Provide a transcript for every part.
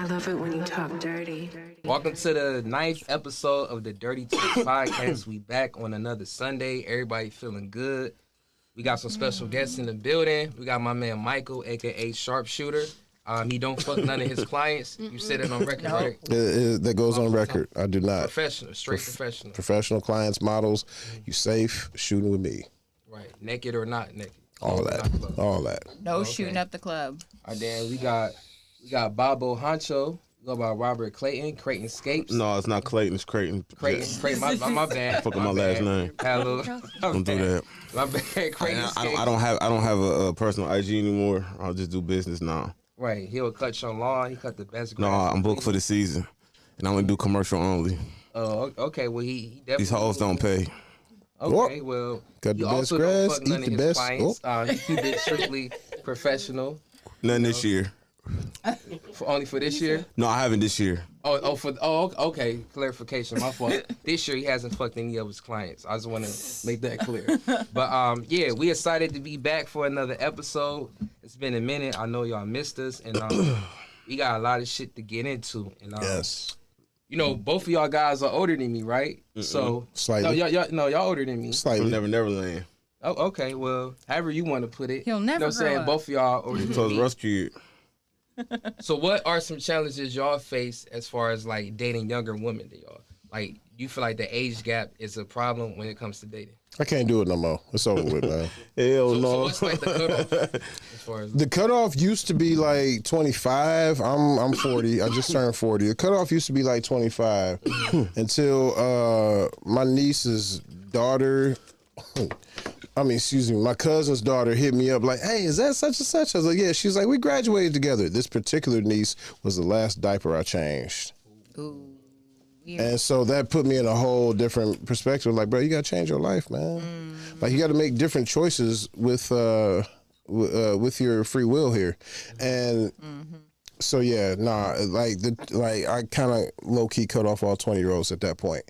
love it when you talk dirty. Welcome to the 9th episode of the Dirty Talk Podcast. We back on another Sunday. Everybody feeling good. We got some special guests in the building. We got my man Michael, a.k.a. Sharpshooter. He don't fuck none of his clients. You said it on record, right? That goes on record. I do not. Professional, straight professional. Professional clients, models. You safe, shooting with me. Right. Naked or not naked. All that. No shooting up the club. All right, then we got Bobo Honcho. We go by Robert Clayton Scapes. No, it's not Clayton. It's Creighton. Creighton. My bad. Fucking my last name. Don't do that. My bad. Creighton. I don't have a personal IG anymore. I'll just do business now. Right. He'll cut your lawn. He cut the best. No, I'm booked for the season, and I'm gonna do commercial only. Oh, okay. Well, he definitely. These hoes don't pay. Okay, well, cut the best grass, eat the best. He keep it strictly professional. None this year. Only for this year? No, I haven't this year. Okay. Clarification. My fault. This year he hasn't fucked any of his clients. I just want to make that clear. But yeah, we excited to be back for another episode. It's been a minute. I know y'all missed us, and we got a lot of shit to get into. And yes. You know, both of y'all guys are older than me, right? Mm-mm. So slightly. Y'all older than me. Slightly. Neverland. Oh, okay. Well, however you want to put it. He'll never. You know what I'm saying? Up. Both of y'all older than So me. Russ kid. So what are some challenges y'all face as far as like dating younger women than y'all? Like, you feel like the age gap is a problem when it comes to dating? I can't do it no more. It's over with, man. Hell no. So what's like the cutoff as far as the cutoff used to be like 25. I'm 40. I just turned 40. The cutoff used to be like 25 until my niece's daughter. My cousin's daughter hit me up like, hey, is that such and such? I was like, yeah. She's like, we graduated together. This particular niece was the last diaper I changed. Ooh. Yeah. And so that put me in a whole different perspective. Like, bro, you got to change your life, man. Like, you got to make different choices with your free will here. And so, yeah, I kind of low-key cut off all 20-year-olds at that point.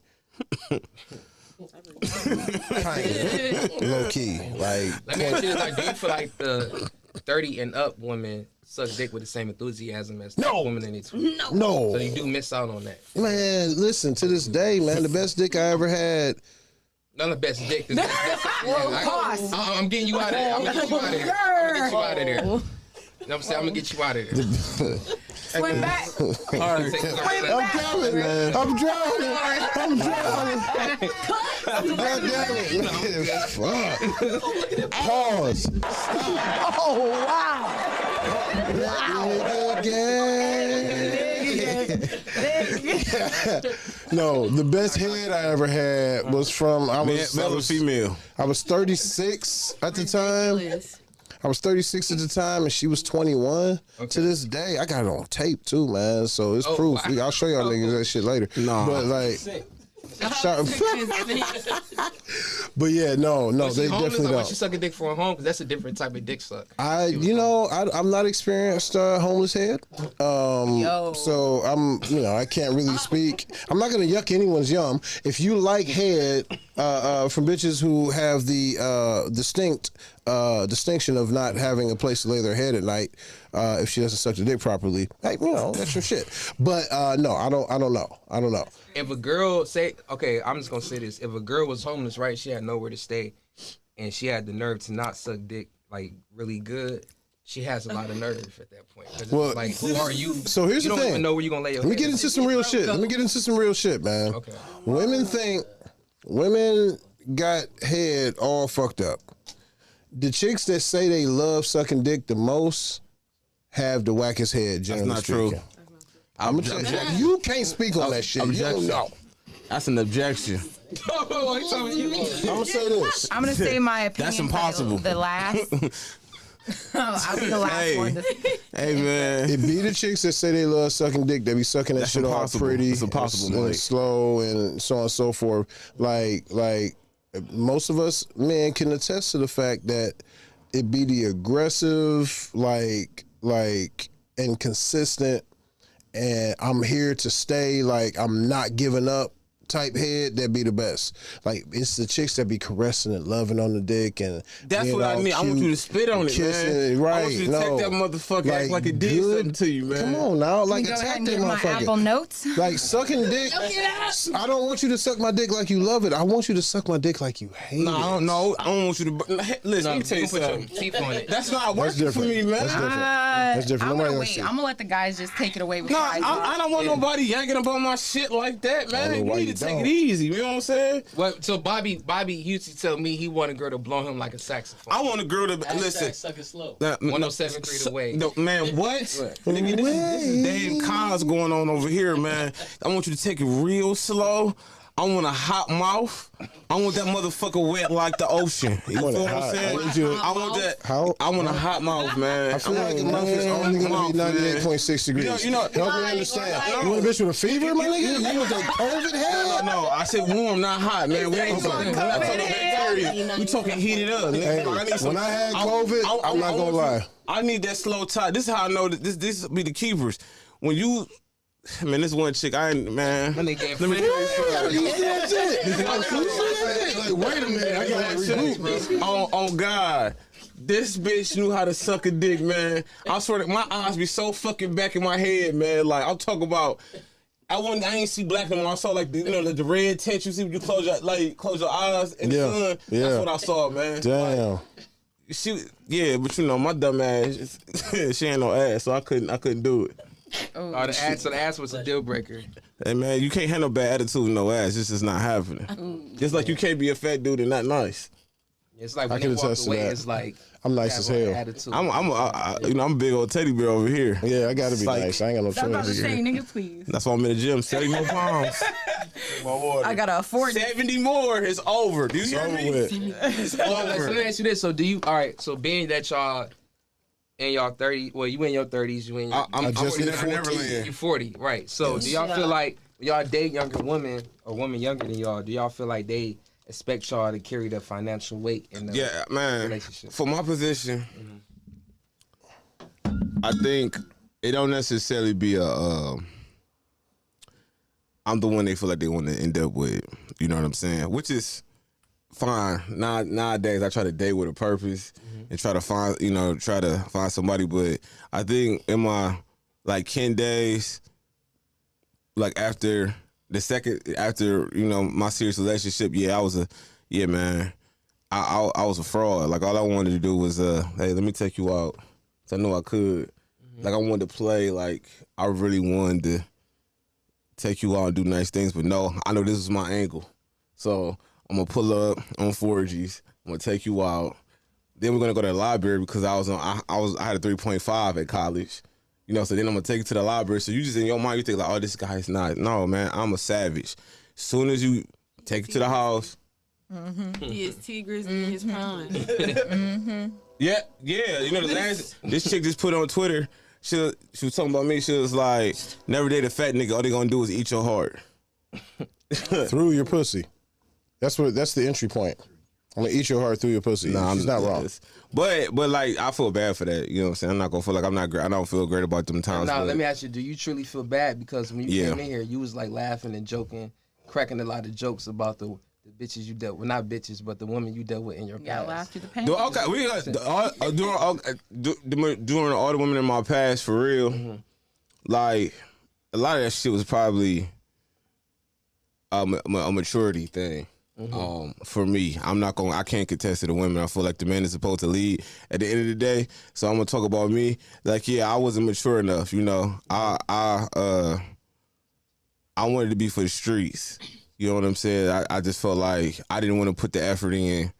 Low key, like. Let me ask you this: like, do you feel like the 30 and up women suck dick with the same enthusiasm as the women in it? No. So you do miss out on that. Man, listen, to this day, man, the best dick I ever had. Not the best dick. I'm getting you out of there. I'm gonna get you out of there. You know what I'm saying? I'm gonna get you out of there. Swim back. I'm coming, man. I'm drowning. God damn it. Fuck. Pause. Stop. Oh, wow. No, the best head I ever had was from female. I was 36 at the time. I was 36 at the time, and she was 21. Okay. To this day, I got it on tape too, man. So it's proof. Wow. I'll show y'all niggas that shit later. No, but like, but yeah, no, they definitely don't. She suck a dick for a home because that's a different type of dick suck. I'm not experienced homeless head. So I can't really speak. I'm not gonna yuck anyone's yum. If you like head from bitches who have the distinction of not having a place to lay their head at night, if she doesn't suck the dick properly, hey, that's your shit. But no, I don't know. If a girl I'm just gonna say this: if a girl was homeless, right, she had nowhere to stay, and she had the nerve to not suck dick like really good, she has a lot of nerve at that point. Well, like, who are you? So here's the thing: you don't even know where you're gonna lay your head. Let me get into some real shit, man. Okay. Women got head all fucked up. The chicks that say they love sucking dick the most have the wackest head. That's not speaking. true. I'm gonna tell you, you can't speak on that shit. Objection. You don't know. That's an objection. I'm gonna say this. I'm gonna say my opinion. That's impossible. The last. I'll be the last one. Hey man, it be the chicks that say they love sucking dick. They be sucking that shit all pretty, it's impossible, and slow, and so on and so forth. Like most of us men can attest to the fact that it be the aggressive, like and consistent, and I'm here to stay. Like, I'm not giving up type head that be the best. Like it's the chicks that be caressing and loving on the dick and that's what I need. I want you to spit on it, kissing man. it, right? I want you to take that motherfucker act like it did something to you, man. Come on now, like Go ahead attack and that get my Apple motherfucker. Notes. Like sucking dick. I don't want you to suck my dick like you love it. I want you to suck my dick like you hate it. I don't want you to. Listen, let me tell you something. Teeth on it. That's not That's working for different. me, man. That's different. That's different. I'm Nobody gonna wants wait. to. I'm gonna let the guys just take it away with No, guys. I don't want nobody yanking about my shit like that, man. know You why need you to take don't. it easy. You know what I'm saying? Well, so Bobby used to tell me he wanted a girl to blow him like a saxophone. I want a girl to listen. Suck it slow. 107.3 the way. No, man, what? Nigga, this is damn cons going on over here, man. I want you to take it real slow. I want a hot mouth. I want that motherfucker wet like the ocean. You want feel it what I'm hot. saying? I want you- I want that. How- I want a hot mouth, man. I feel want like a a mouth is warm only gonna mouth, be man. 98.6 degrees. You know, Help me understand. no. You want a bitch with a fever, my nigga? You want the COVID head? No, I said warm, not hot, man. We ain't talking. We're not talking bacteria. We talking heated up. Hey, when I had COVID, I'm not gonna lie. I need that slow tie. This is how I know that this be the keepers. When you, man, this one chick, I ain't, man. When they get Let me tell you something. You see that shit? You see that shit? Like, wait a minute, I gotta regroup, bro. On God. This bitch knew how to suck a dick, man. I swear to my eyes be so fucking back in my head, man. Like I'm talking about I ain't see black no more. I saw like the red tint you see when you close your eyes in the sun. Yeah. That's what I saw, man. Damn. But my dumb ass, she ain't no ass, so I couldn't do it. Oh, the ass was a deal breaker. Hey man, you can't have no bad attitude with no ass. It's just not happening. Just like you can't be a fat dude and not nice. It's like I when can they walk attest to away, that. it's like I'm nice as hell. attitude. I'm a big old teddy bear over here. Yeah, I gotta be Like- nice. I ain't got no I'm about to choice. say, nigga, please. That's why I'm in the gym. 70 more pounds. I gotta afford it. 70 more is over. Do you hear Over me? with. It's So over. let me ask you this: so do you? All right. So being that y'all in y'all 30s, well, you in your 30s, you in your, I'm just in hit 40. you 40, right? So do y'all feel like when y'all date younger women or women younger than y'all? Do y'all feel like they expect y'all to carry the financial weight in the Yeah, man. relationship? For my position, I think it don't necessarily be I'm the one they feel like they want to end up with. You know what I'm saying? Which is fine. Nowadays, I try to date with a purpose and try to find somebody. But I think in my like 10 days, like after my serious relationship, I was I was a fraud. Like all I wanted to do was hey, let me take you out. So I know I could. Like I wanted to play like I really wanted to take you out and do nice things, but no, I know this is my angle. So I'm gonna pull up on 4Gs. I'm gonna take you out. Then we're gonna go to the library because I had a 3.5 at college. So then I'm gonna take you to the library. So you just in your mind you think like, oh, this guy's not. No, man, I'm a savage. Soon as you take it to the house. He is Tigris in his prime. Yeah. The last this chick just put on Twitter. She was talking about me. She was like, never date a fat nigga. All they gonna do is eat your heart. Through your pussy. That's the entry point. I'm gonna eat your heart through your pussy. Nah, She's not wrong. But like I feel bad for that. You know what I'm saying? I'm not gonna feel like I'm not great. I don't feel great about them times. Now, but let me ask you: do you truly feel bad because when you Yeah. came in here, you was like laughing and joking, cracking a lot of jokes about the bitches you dealt with, not bitches, but the women you dealt with in your You gotta past? laugh through the pain. Okay, we got during all the women in my past for real. Like a lot of that shit was probably a maturity thing. For me, I can't contest to the women. I feel like the man is supposed to lead at the end of the day. So I'm gonna talk about me. Like, I wasn't mature enough. I wanted to be for the streets. You know what I'm saying? I just felt like I didn't want to put the effort in.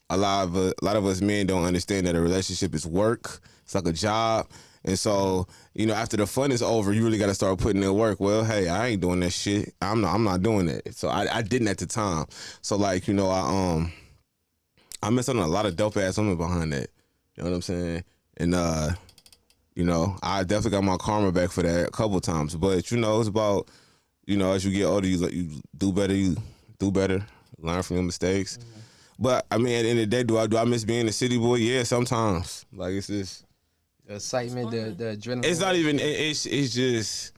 A lot of us men don't understand that a relationship is work. It's like a job. And so, after the fun is over, you really got to start putting in work. Well, hey, I ain't doing that shit. I'm not doing that. So I didn't at the time. So I missed out on a lot of dope ass women behind that. You know what I'm saying? And I definitely got my karma back for that a couple times. But it's about, as you get older, you do better, learn from your mistakes. But I mean, at the end of the day, do I miss being a city boy? Yeah, sometimes. Like it's just. The excitement, the adrenaline. It's not even. It's just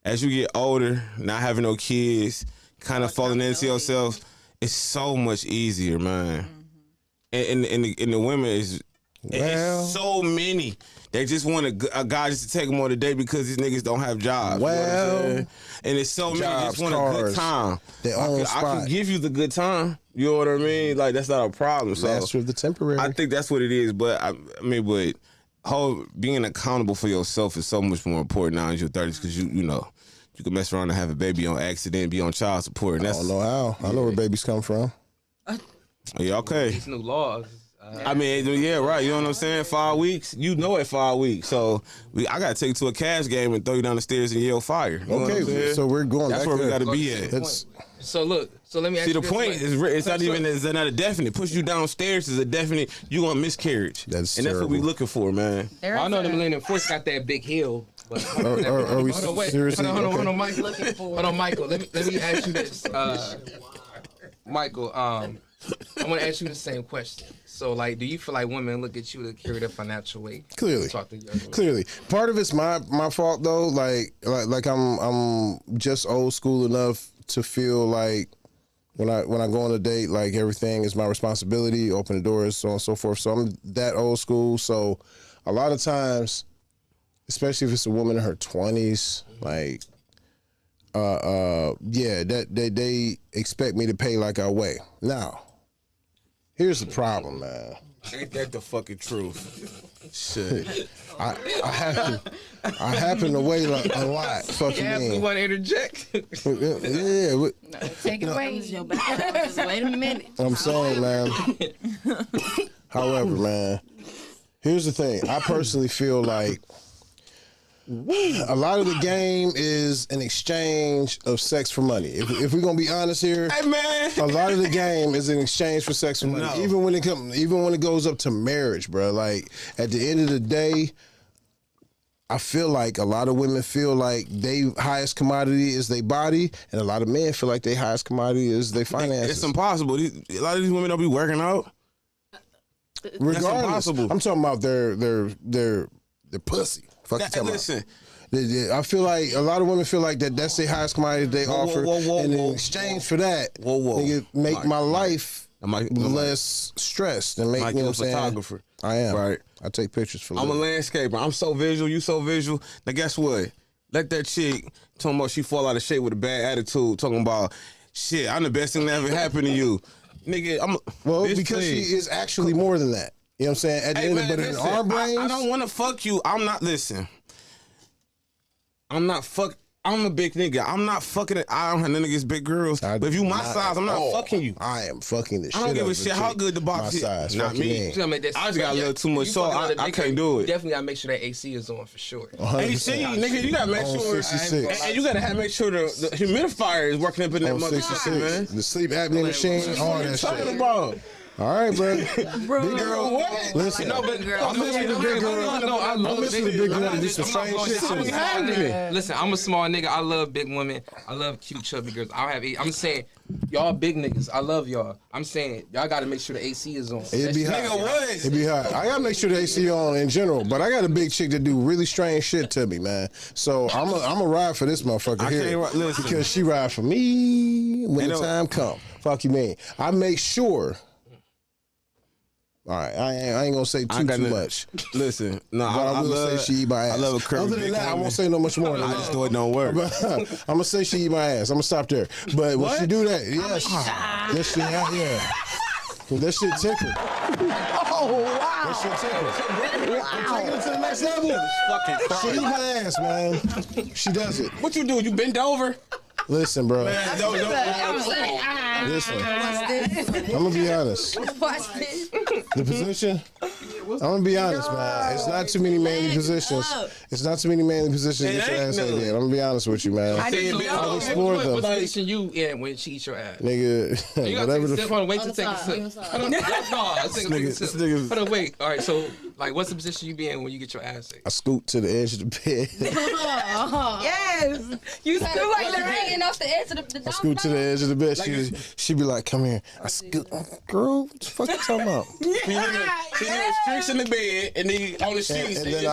as you get older, not having no kids, kind of falling into yourself, it's so much easier, man. And the women is it's so many. They just want a guy just to take them on a date because these niggas don't have jobs. Well, you know and it's so many jobs, just want a good time. I can give you the good time. You know what I mean? Like that's not a problem. So master of the temporary. I think that's what it is. But I mean, being accountable for yourself is so much more important now in your 30s because you know you can mess around and have a baby on accident, be on child support. And I don't know how. I know where babies come from. Yeah, okay. These new laws. I mean, yeah, right. You know what I'm saying? 5 weeks. You know it 5 weeks. So I gotta take you to a cash game and throw you down the stairs and yell fire. You know what I'm saying? So we're going. That's back where we there. gotta be at. So look. So let me ask See, you the point is it's not even it's not a definite. Push you downstairs is a definite. You want miscarriage. That's and that's what we terrible. looking for, man. Well, I know the Millennium Force got that big hill. But Are we seriously? Hold on, Michael. Looking for. Hold on, Michael. Let me ask you this, Michael. I want to ask you the same question. So, like, do you feel like women look at you to carry their financial weight? Clearly. Talk to you. Clearly, part of it's my fault though. Like I'm just old school enough to feel like when I go on a date, like everything is my responsibility. Open the doors, so on and so forth. So I'm that old school. So a lot of times, especially if it's a woman in her 20s, like that they expect me to pay like I weigh. Now, here's the problem, man. Ain't that the fucking truth? Shit. I happen to weigh like a lot. Fucking Yeah, you want to interject? yeah. Take it away. Your back. Just wait a minute. I'm saying, man. However, man, here's the thing. I personally feel like a lot of the game is an exchange of sex for money. If we're gonna be honest here, Hey, man. a lot of the game is an exchange for sex for money. No. Even when it goes up to marriage, bro. Like at the end of the day, I feel like a lot of women feel like their highest commodity is their body, and a lot of men feel like their highest commodity is their finances. It's impossible. A lot of these women don't be working out. Regardless, impossible. I'm talking about their pussy. Fuck you talking Listen. about. I feel like a lot of women feel like that's their highest commodity they offer, and in exchange for that, nigga, make Mike, my life Mike. less stressed and make Mike, you know you're a what I'm saying. photographer. I am. Right. I take pictures for. I'm a living. landscaper. I'm so visual. You so visual. Now guess what? Let that chick talking about she fall out of shape with a bad attitude. Talking about shit. I'm the best thing that ever happened to you, nigga. Well, bitch, because please. she is actually more than that. You know what I'm saying? At the Hey, end man, of, but listen, in our brains, I don't want to fuck you. I'm not. Listen. I'm not fuck. I'm a big nigga. I'm not fucking it. I don't have none against big girls. But if you my size, I'm not fucking you. I am fucking the shit. I don't give out a of shit a how chick. good the box My is. size, Not fucking me. me. You gotta make that. I just got a little too much You salt. fucking I can't do it. Definitely gotta make sure that AC is on for sure. 100%. AC, nigga, you gotta make On sure. 66. And you gotta make sure the humidifier is working up in that On motherfucker, 66. man. The sleep apnea machine, all that Talking shit. about. All right, bro. Big girl, listen. No, but I'm listening to big girl. No, I love I'm listening to big girl and do some strange shit to me. Listen, I'm a small nigga. I love big women. I love cute, chubby girls. I'm saying, y'all big niggas. I love y'all. I'm saying, y'all gotta make sure the AC is on. It'd be hot. Nigga, what? It'd be hot. I gotta make sure the AC on in general, but I got a big chick that do really strange shit to me, man. So I'm a ride for this motherfucker I here can't listen. because she ride for me when the Ain't no- time come. Fuck you, mean? I make sure. All right, I ain't gonna say too much. Listen, no, But I will love, say she eat my ass. I love a curvy Other than big that, I woman. won't say no much more. I just know it don't work. I'm gonna say she eat my ass. I'm gonna stop there. But when she do that, yes, that shit, yeah, that shit tickle. Oh, wow. That shit tickle. I'm taking it to the next level. Fucking She eat my ass, man. She does it. What you do? You bend over? Listen, bro. I Listen, I'm gonna be honest. Watch this. The position, I'm gonna be honest, man. It's not too many manly positions. It's not too many manly positions to get your ain't ass none. like that. I'm gonna be honest with you, man. I didn't know. I've explored them. What position you in when she eats your ass? Nigga, You gotta whatever take a the sip. Hold on, wait to Other take a side, sip. other side. Hold on, no, take a nigga- sip. this nigga- Hold on, wait. All right, so Like, what's the position you be in when you get your ass ate? I scoot to the edge of the bed. Yes. You still like the hanging off the edge of the I scoot to the edge of the bed. She be like, "Come here." I scoot. Girl, what the fuck you talking about? She streaks in the bed and then on the sheets. And then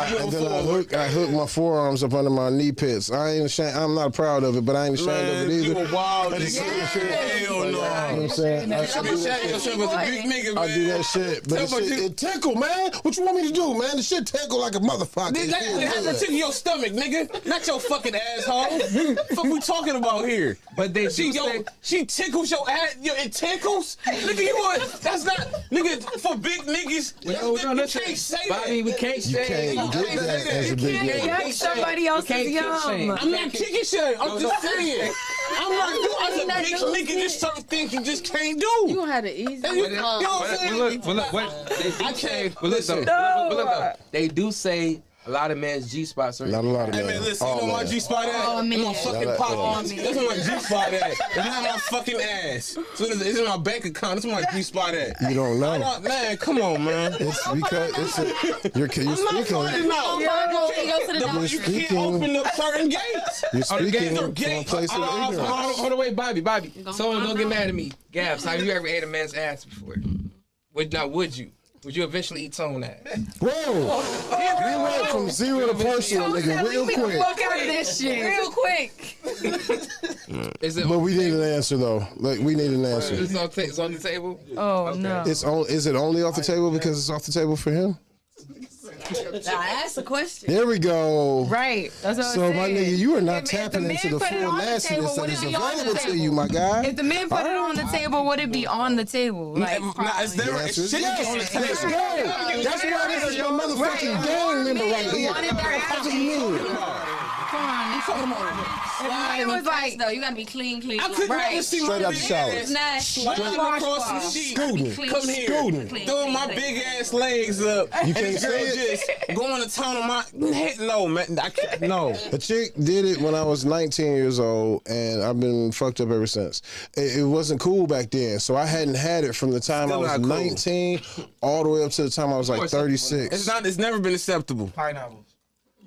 I hook my forearms up under my knee pits. I ain't ashamed. I'm not proud of it, but I ain't ashamed of it either. You a wild nigga. Hell no. You know what I'm saying? You should be ashamed of yourself as a big nigga, man. I do that shit, but it tickle, man. What you want me to do, man? The shit tickle like a motherfucker. That's tickle your stomach, nigga. Not your fucking asshole. Fuck we talking about here? But they she tickles your ass. It tickles, nigga. You want? That's not, nigga. For big niggas, you can't say that. Bobby, we can't You say can't get that as a big nigga. Yuck somebody else's yum. I'm not kicking shit. I'm just saying. I'm not doing as a big nigga. There's certain things you just can't do. You gonna have to ease You know what I'm saying? They do say a lot of men's G spots are. Not a lot of Hey men. man, listen, you know my G spot at? Oh, man. In my fucking pocket. That's where my G spot at. It's not my fucking ass. So it's in my bank account. That's where my G spot at. You don't know. Man, come on, man. It's because you're speaking. You can't open up certain gates. You're speaking from a gates. place of ignorance. Hold on, wait, Bobby. So don't get mad at me. Gabs, have you ever ate a man's ass before? Would you? Would you eventually eat Tone ass? Whoa! We went from 0 to personal, nigga, real quick. Fuck out of this shit. Real quick. Is it? But we need an answer though. Like we need an answer. It's on the table. Oh, no. Is it only off the table because it's off the table for him? That's a question. There we go. Right. That's what So I'm my saying. nigga, you are not If tapping the into man the put it full on the nastiness table, that is would it be on the available to table? you, my guy. If the men put it on the table, would it be on the table? Like, It's never. The It answer is shouldn't be on the yes. table. Let's go. That's why this is my motherfucking gang member right here. wanted their What do you mean? it was like, though. You gotta be clean. I could never see Straight my out the big shower. ass Nasty. sliding across some sheet. Scooting. Come here, Scooting. throwing my big ass legs up, and can't this girl say it? just going to town on my head. No, man, I can't. No. A chick did it when I was 19 years old, and I've been fucked up ever since. It wasn't cool back then, so I hadn't had it from the time Still I was not cool. 19 all the way up to the time I was like 36. It's not. It's never been acceptable. Pineapples.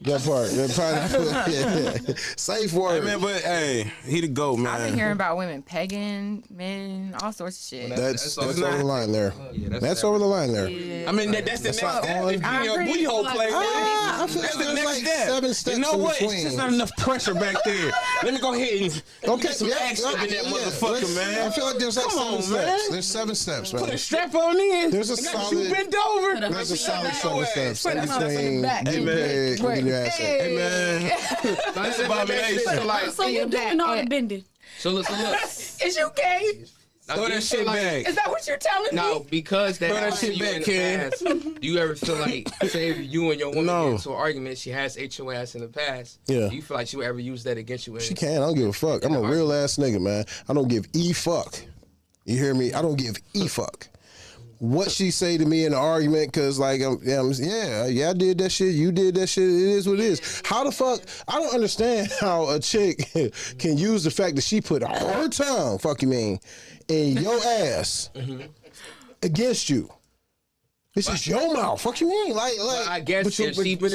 That part. That pineapple. Yeah. Safe word. Hey, man, but hey, he the GOAT, man. I've been hearing about women pegging men, all sorts of shit. That's that's over the line there. Yeah, That's over the line there. I mean, that's the next not step. on. If you I'm your pretty booty hole sure play, I feel that's like the there's next like step. 7 steps You know in what? between. It's just not enough pressure back there. Let me go ahead and get some action in that motherfucker, man. I feel like there's like Come 7 on, steps. man. There's 7 steps, Put a man. strap on in. There's a and got solid- you bent over. There's a solid 7 steps Put in them up in the between back. getting paid and getting your ass ate. Hey, man. That's abomination. So you doing all the bending? So look. Is you gay? Now, Throw do you that shit feel like- back. Is that what you're telling Now, me? because that Throw that happened to shit you back, in the kid. past, do you ever feel like, say, if you and your woman No. get into an argument, she has ate your ass in the past? Yeah. Do you feel like she would ever use that against you? She can. I don't give a fuck. I'm a real ass nigga, man. I don't give e fuck. You hear me? I don't give e fuck. What she say to me in the argument, cause like I did that shit, you did that shit, it is what it is. How the fuck, I don't understand how a chick can use the fact that she put her tongue, fuck you mean, in your ass against you. This is your mouth, fuck you mean? Like I guess But you if she bent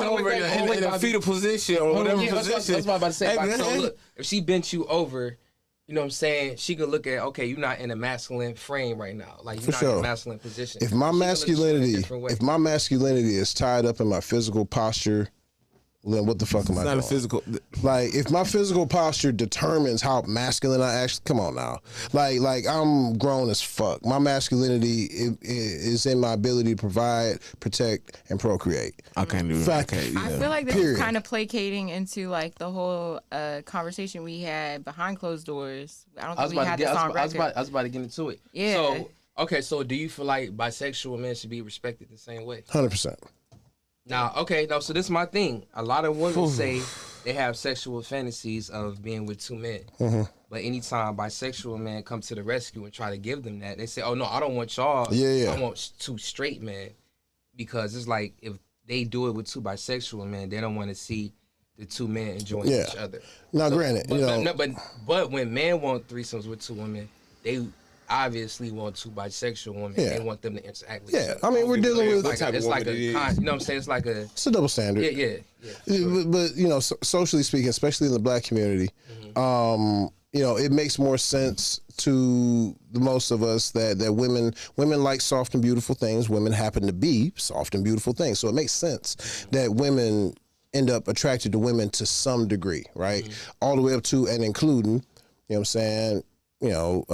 over in a fetal position or whatever position. That's what I'm about to say. Hey, Bobby. man. So look, if she bent you over, you know what I'm saying? She could look at, okay, you're not in a masculine frame right now. Like you're For not sure. in a masculine position. if my She could look at you in a masculinity, different way. if my masculinity is tied up in my physical posture, then what the fuck am I It's not doing? a physical. Like, if my physical posture determines how masculine I actually, come on now. Like I'm grown as fuck. My masculinity is in my ability to provide, protect, and procreate. I can't do Fact. that. I feel like this Period. is kind of placating into like the whole conversation we had behind closed doors. I don't I was think we about had to this get. on record. I was about to get into it. Yeah. So okay, so do you feel like bisexual men should be respected the same way? 100%. Now, okay, no. So this is my thing. A lot of women say they have sexual fantasies of being with two men, but anytime bisexual men come to the rescue and try to give them that, they say, "Oh no, I don't want y'all. Yeah. I want two straight men," because it's like if they do it with two bisexual men, they don't want to see the two men enjoying Yeah. each other. Now, granted, But, you know, but when men want threesomes with two women, obviously want two bisexual women. Yeah. They want them to interact with Yeah, each other. I mean, we're dealing with It's like, it's like a, you know what I'm saying? It's like a, it's a double standard. yeah. Sure. But you know, socially speaking, especially in the black community, you know, it makes more sense to the most of us that women like soft and beautiful things. Women happen to be soft and beautiful things, so it makes sense that women end up attracted to women to some degree, right? All the way up to and including, you know what I'm saying, you know,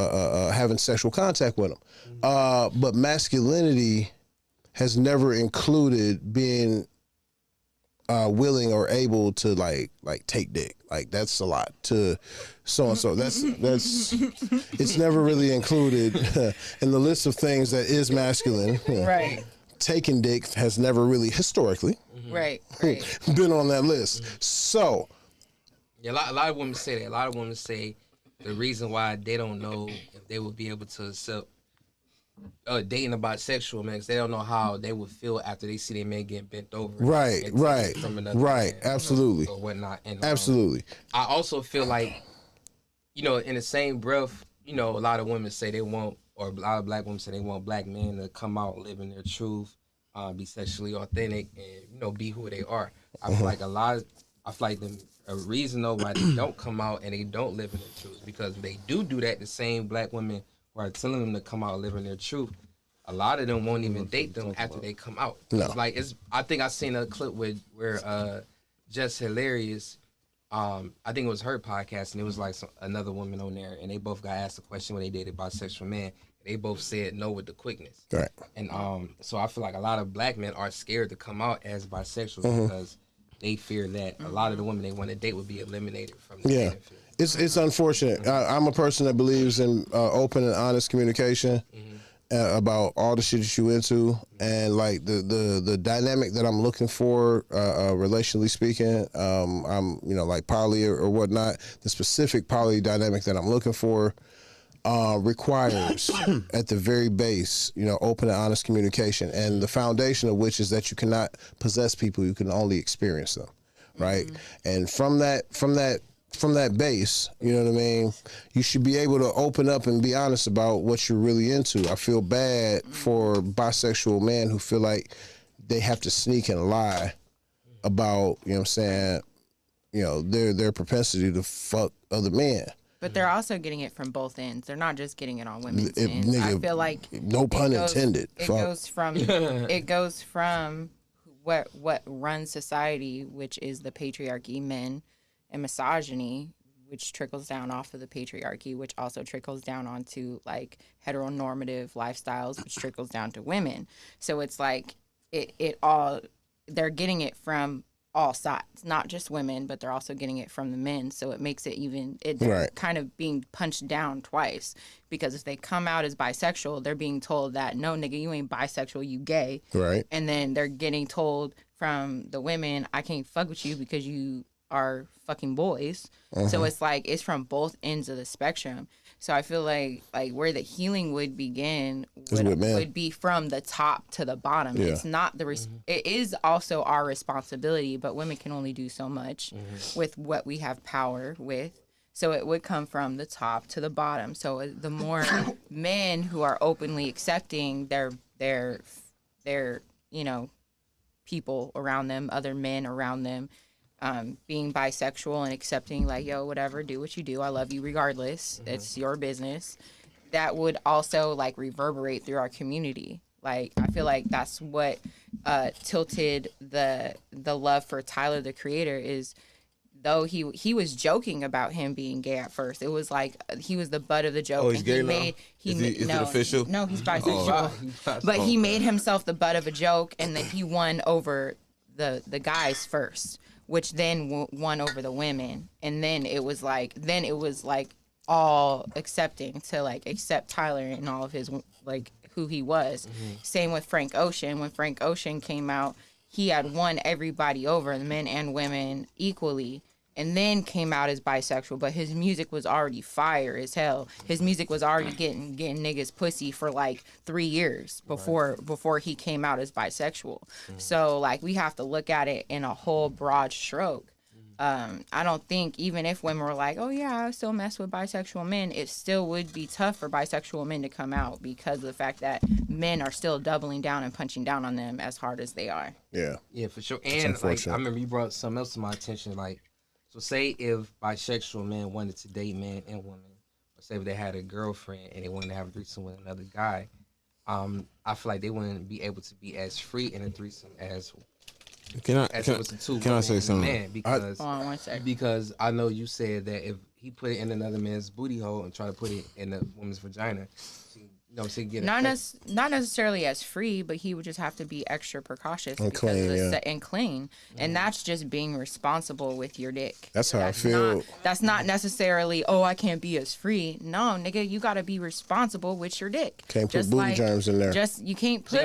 having sexual contact with them. But masculinity has never included being willing or able to like take dick. Like that's a lot to so and so. That's it's never really included in the list of things that is masculine. Right. Taking dick has never really historically Right. been on that list. So Yeah, a lot of women say that. A lot of women say the reason why they don't know if they would be able to accept dating a bisexual man, 'cause they don't know how they would feel after they see their man getting bent over. right, and from another man, absolutely, or whatnot. And absolutely. I also feel like, you know, in the same breath, you know, a lot of women say they want, or a lot of black women say they want black men to come out living their truth, be sexually authentic, and you know, be who they are. I feel like a reason though why they don't come out and they don't live in their truth, because they do that. The same black women who are telling them to come out and live in their truth, a lot of them won't even date them after they come out. No. I think I seen a clip where Just Hilarious, I think it was her podcast, and it was like another woman on there, and they both got asked a question when they dated bisexual men. They both said no with the quickness. Right. And so I feel like a lot of black men are scared to come out as bisexual because they fear that a lot of the women they want to date would be eliminated from the dating field. It's unfortunate. I'm a person that believes in open and honest communication about all the shit that you into, and like the dynamic that I'm looking for, relationally speaking. I'm like poly or whatnot. The specific poly dynamic that I'm looking for requires at the very base, open and honest communication, and the foundation of which is that you cannot possess people, you can only experience them, right? And from that base, you know what I mean, you should be able to open up and be honest about what you're really into. I feel bad for bisexual men who feel like they have to sneak and lie about, their propensity to fuck other men. But they're also getting it from both ends. They're not just getting it on women's ends. Nigga, I feel like no pun intended. It goes from what runs society, which is the patriarchy, men, and misogyny, which trickles down off of the patriarchy, which also trickles down onto like heteronormative lifestyles, which trickles down to women. So it's like they're getting it from all sides, not just women, but they're also getting it from the men. So it makes it Right. kind of being punched down twice, because if they come out as bisexual, they're being told that, no, nigga, you ain't bisexual, you gay. Right. And then they're getting told from the women, I can't fuck with you because you are fucking boys. So it's like, it's from both ends of the spectrum. So I feel like where the healing would begin would be from the top to the bottom. Yeah. It's not it is also our responsibility, but women can only do so much with what we have power with. So it would come from the top to the bottom. So the more men who are openly accepting their people around them, other men around them, being bisexual and accepting, like, yo, whatever, do what you do, I love you regardless, it's your business, that would also like reverberate through our community. Like, I feel like that's what tilted the love for Tyler the Creator, is though he was joking about him being gay at first, it was like he was the butt of the joke. Oh, he's gay now? Is it official? No, he's bisexual. But he made himself the butt of a joke, and then he won over the guys first, which then won over the women. And then it was like all accepting to like accept Tyler and all of his, like, who he was. Same with Frank Ocean. When Frank Ocean came out, he had won everybody over, the men and women equally, and then came out as bisexual. But his music was already fire as hell. His music was already getting niggas pussy for like 3 years before he came out as bisexual. So like, we have to look at it in a whole broad stroke. I don't think even if women were like, oh yeah, I still mess with bisexual men, it still would be tough for bisexual men to come out because of the fact that men are still doubling down and punching down on them as hard as they are. Yeah. Yeah, for sure. And like, I remember you brought something else to my attention. Like, so say if bisexual men wanted to date men and women, or say if they had a girlfriend and they wanted to have a threesome with another guy, I feel like they wouldn't be able to be as free in a threesome as Can I say something? Man, because Hold on one second. because I know you said that if he put it in another man's booty hole and try to put it in a woman's vagina, she get not necessarily as free, but he would just have to be extra precautious And because clean, of the and clean, and that's just being responsible with your dick. That's how I feel. That's not necessarily, oh, I can't be as free. No, nigga, you gotta be responsible with your dick. Can't put Just booty germs in there. Just you can't put.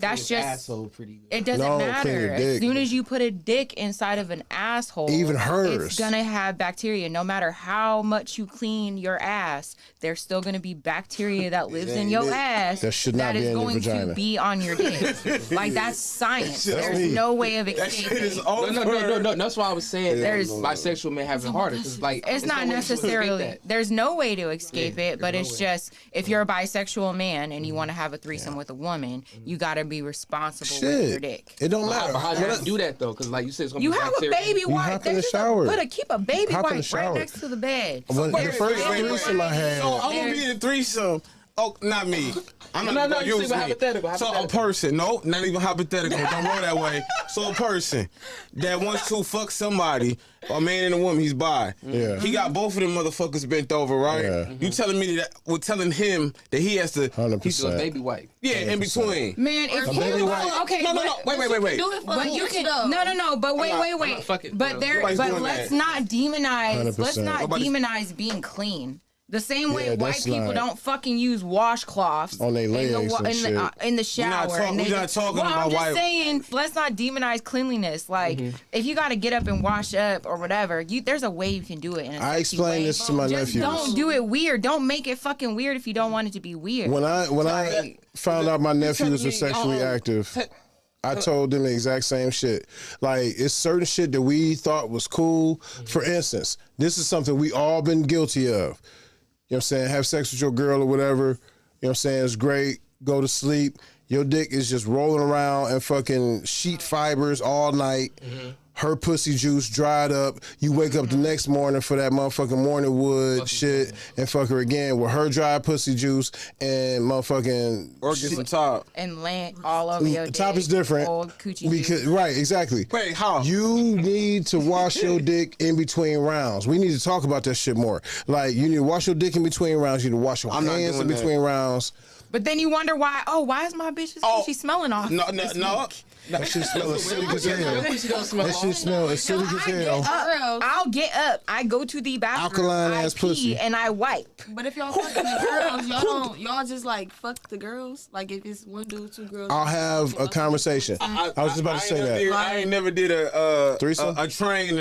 That's just asshole pretty good. It doesn't No, clean matter. your As dick. soon as you put a dick inside of an asshole, Even hers. it's gonna have bacteria. No matter how much you clean your ass, there's still gonna be bacteria that lives in your ass that should not be is in your going vagina. to be on your dick. Like that's science. There's no way of escaping. No. That's why I was saying There's- bisexual men have it harder. Cause like It's not no way to escape necessarily. that. There's no way to escape it, but there's it's no way. just if you're a bisexual man and you want to have a threesome with a woman, you got to be responsible with your Shit. dick. It don't But matter. how do you do that though? Because like you said, it's gonna You be have a bacteria. baby wipe. hop in There's the just a- shower. keep a baby Hop in wipe the right shower. next to the bed. When the There's first baby threesome I wipes. had, So I'm gonna be in a threesome. Oh, not me. I'm not No, gonna you use said me. hypothetical. So a person, no, not even hypothetical. Don't go that way. So a person that wants to fuck somebody, a man and a woman, he's bi. Yeah. He got both of them motherfuckers bent over, right? Yeah. You telling me that? We're telling him that he has to. 100%. Baby wipe. Yeah, in between. Man, if baby you wipe. okay, No. Wait. Do it for But you can no, but wait. fuck it. But there, Nobody's but doing let's that. not demonize. Let's 100%. not Nobody's- demonize being clean. The same way Yeah, white that's people not- don't fucking use washcloths On their in the legs wa- and in shit. the, in the shower. and we're not talking well, about I'm just white- saying, let's not demonize cleanliness. Like, if you got to get up and wash up or whatever, there's a way you can do it. In a I sexy explained way. this to my Just nephews. don't do it weird. Don't make it fucking weird if you don't want it to be weird. When I found out my nephews were sexually active, I told them the exact same shit. Like, it's certain shit that we thought was cool. For instance, this is something we all been guilty of. You know what I'm saying? Have sex with your girl or whatever. You know what I'm saying? It's great. Go to sleep. Your dick is just rolling around in fucking sheet fibers all night. Her pussy juice dried up. You wake up the next morning for that motherfucking morning wood shit and fuck her again with her dry pussy juice and motherfucking Or get some top. and land all over your the top dick, is different old coochie because juice. right, exactly. Wait, how? You need to wash your dick in between rounds. We need to talk about that shit more. Like, you need to wash your dick in between rounds. You need to wash your I'm not hands in doing between rounds. But then you wonder why. Oh, why is my bitch's coochie smelling off? No. That shit smell acidic as hell. Pussy don't smell That shit smell acidic as hell. I'll get up. I go to the bathroom. Alkaline I ass pee, pussy. and I wipe. But if y'all fucking the girls, y'all just like fuck the girls. Like if it's one dude, two girls. I'll have a conversation. I was just about to say that. I ain't never did a Threesome? a train.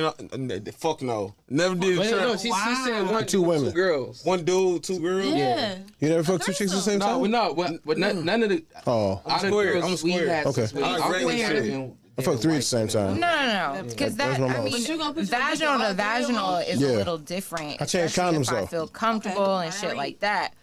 Fuck no. Never did a Wait, train. no, she said one, Two women. two girls. One dude, two girls. Yeah. You never fucked two chicks at the same No, time? none of the. Oh, Out of square, girls I'm we square. had Okay. sex with, I like I'm regular square shit. and I fucked three at the same time. No. Because That's that, my I most. mean, But you gonna put your dick vaginal in to all three of vaginal them? is Yeah. a little different. I changed especially condoms, if I though. feel comfortable and shit Alright. like that.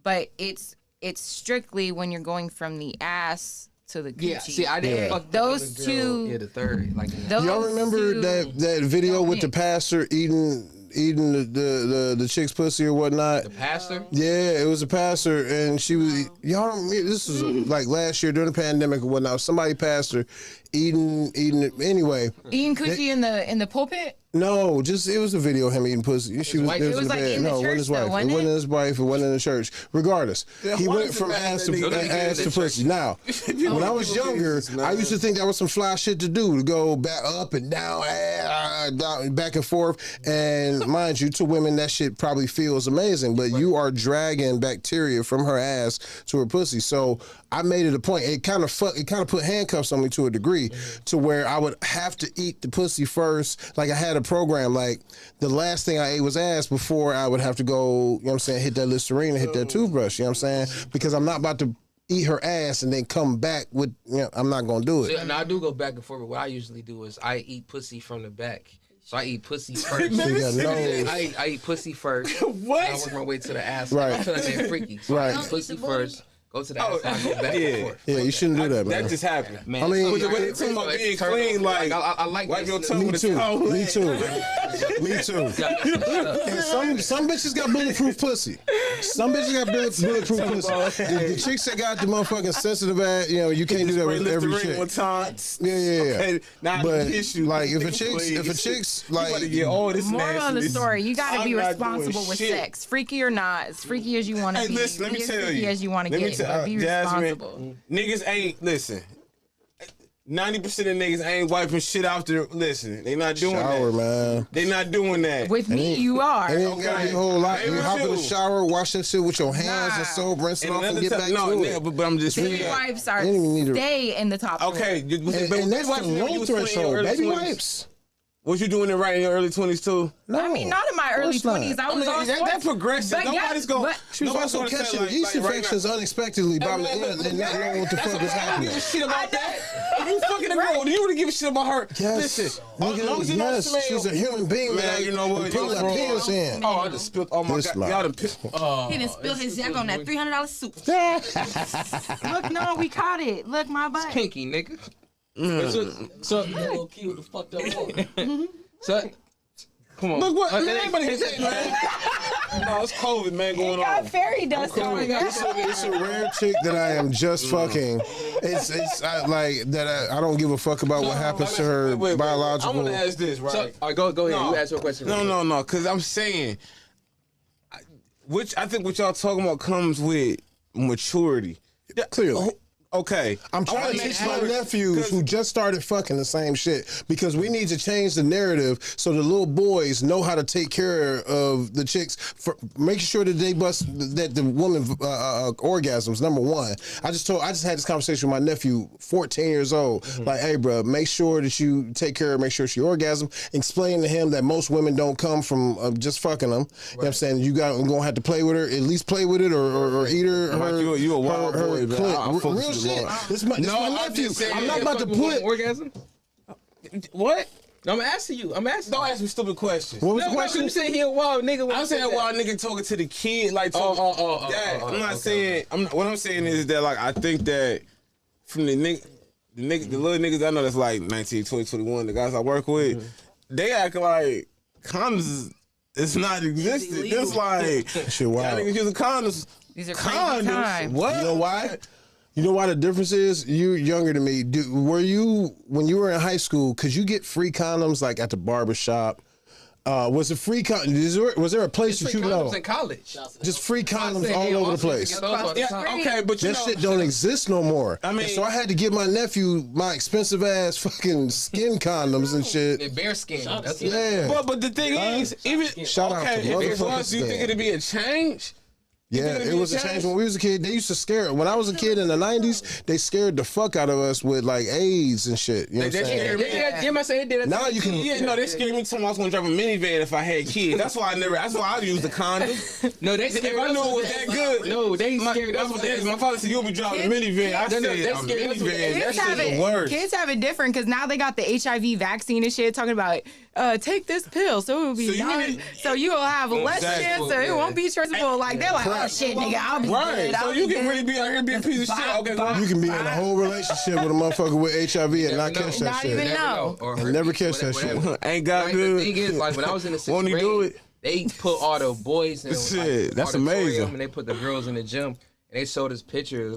But it's strictly when you're going from the ass to the coochie. Yeah, see, I didn't Yeah. fuck the Those other girl. two- Yeah, the third. Like, Those Y'all remember two- that video with the pastor eating the chick's pussy or whatnot? the pastor. Yeah, it was a pastor, and she was. Y'all don't. This was like last year during the pandemic or whatnot. Somebody pastor eating it. Anyway, eating coochie in the pulpit? no, just it was a video of him eating pussy. She was. wife? It It was was in the like bed. in the No, it wasn't church, his though, wife. It wasn't wasn't it? his wife. It wasn't in the church. Regardless, he why went does it from matter ass to that nigga ass to did pussy. Now, when I was younger, I used to think that was some fly shit to do, to go back up and down, back and forth. And mind you, to women, that shit probably feels amazing, but you are dragging bacteria from her ass to her pussy. So I made it a point. It kind of put handcuffs on me to a degree, to where I would have to eat the pussy first. Like, I had a program. Like, the last thing I ate was ass before I would have to go, you know what I'm saying, hit that Listerine and hit that toothbrush. You know what I'm saying? Because I'm not about to eat her ass and then come back with, I'm not gonna do it. Yeah, now I do go back and forth, but what I usually do is I eat pussy from the back So I eat pussy first. She got nose. I eat pussy first. What? I work my way to the ass. Right. I feel like they're freaky. So Right. I eat pussy first. Go to the ass. I go back and forth. Yeah, you shouldn't do that, man. That just happened. Man, I mean, But the talking about being clean, like I like wipe your this. tongue Me with a too. towel. Me too. Me too. And some bitches got bulletproof pussy. Some bitches got bulletproof pussy. The chicks that got the motherfucking sensitive ass, you can't do that with Lift the every ring chick. one time. Yeah. Okay, now But tissue. like, if a Please. chick's You like, about to get all this Moral of the nastiness. story: you got to I'm be not responsible doing with shit. sex, freaky or not, as freaky as you want to Hey, be, listen, let me be as tell freaky you. as you want to Let me get, tell- but be Jasmine, responsible. Niggas ain't listen. 90% of niggas ain't wiping shit out there. Listen, they not doing shower, that. man. They not doing that. With me, you are. It ain't got a whole lot. Maybe You hop in the too. shower, wash that shit with your hands Nah. and soap, rinse it And off, and another get time- back no, to yeah, it. but I'm just Baby saying. wipes are They didn't even need to- stay in the top. Okay, And baby wipes low threshold. Baby wipes. Was you doing it right in your early 20s too? No, I mean, not in my of early course not. 20s. I was on that sports, progressive. but Nobody's yeah, going. but- She was also catching yeast infections unexpectedly by the end and not knowing what the fuck is I don't happening. give a shit about that. If you fucking a girl, do you really give a shit about her? Yes, Listen, as long as you nigga, don't yes, smell. she's a human being. Man, Man, you know what? Put that penis in. Oh, I just spilled. Oh my This god, line. y'all done pissed. He done spilled his jack on that $300 soup. Look, no, we caught it. Look, my butt. Kinky, nigga. So, Little cute, the fucked up one. so, come on. Look what everybody can say, man. No, it's COVID, man, going Got on. fairy dust on it. It's a rare chick that I am just fucking. Like that. I don't give a fuck about what happens to her Wait, biological. I'm gonna ask this, right? So, all right, go ahead. No. You ask your question. No, because I'm saying, which I think what y'all talking about comes with maturity. Clearly. Okay, I'm trying to wanna teach make my sure- nephews who just started fucking the same shit because we need to change the narrative so the little boys know how to take care of the chicks, for making sure that they bust that the woman orgasms. Number one, I just had this conversation with my nephew, 14 years old. Like, hey, bro, make sure that you take care of, make sure she orgasm. Explain to him that most women don't come from just fucking them. You know what I'm saying? You're gonna have to play with her, at least play with it or eat her. Mike, you a wild boy, man. clit. I'll focus Real with shit. Lord. This is my I'm nephew. just saying, I'm not about to put. orgasm. What? No, I'm asking you. I'm asking. Don't ask me stupid questions. What was No, the question? You saying he a wild nigga. when I'm you said saying that. while nigga talking to the kid, like Oh, that. I'm not okay, saying. What I'm saying is that like I think that from the little niggas I know that's like 19, 20, 21, the guys I work with, they act like condoms is not existent. illegal. It's like Shit, y'all wow. niggas using condoms. These are crazy Condoms? times. What? You know why? You know why the difference is? You're younger than me. Were you, when you were in high school, could you get free condoms like at the barber shop? Was it free condoms? Was there a place that Free you know? condoms in college. Just free condoms saying, all yeah, over the also you place. get those all the Yeah, time. okay, but you That know, shit don't exist no more. I mean- And so I had to give my nephew my expensive ass fucking skin condoms and shit. And bear skin. That's it. Yeah. But the thing is, even Shout out to okay, if it motherfucking was, you think Stan. it'd be a change? Yeah, think it'd it be was a a change change? when we was a kid. They used to scare. When I was a kid in the '90s, they scared the fuck out of us with like AIDS and shit. You know what I'm They saying? scared me. Yeah, you might say it did. Now you can. Yeah, no, they scared me telling me I was gonna drive a minivan if I had kids. That's why I used the condom. No, they If scared I us knew it with was that good. No, they My, scared that's us what with that. my father said, you'll be driving a minivan. I said, they a scared us with minivan. That Kids shit's have the it. worst. Kids have it different because now they got the HIV vaccine and shit. Talking about take this pill, so it will be So you non- need- so you will have less Exactly. chance, so it won't be traceable. Like they're like, oh shit, nigga, I'll be Right. good. So I'll you be can good. really be out here being a piece of shit. Okay, go You can be in a whole relationship with a motherfucker with HIV and not know. catch that Not shit. even know. Or And never herpes, catch that whatever. Ain't got Like, good. the thing is, like when I was in the Won't sixth he do grade, it? they put all the boys in Shit, like, that's auditorium, amazing. and they put the girls in the gym, and they showed us pictures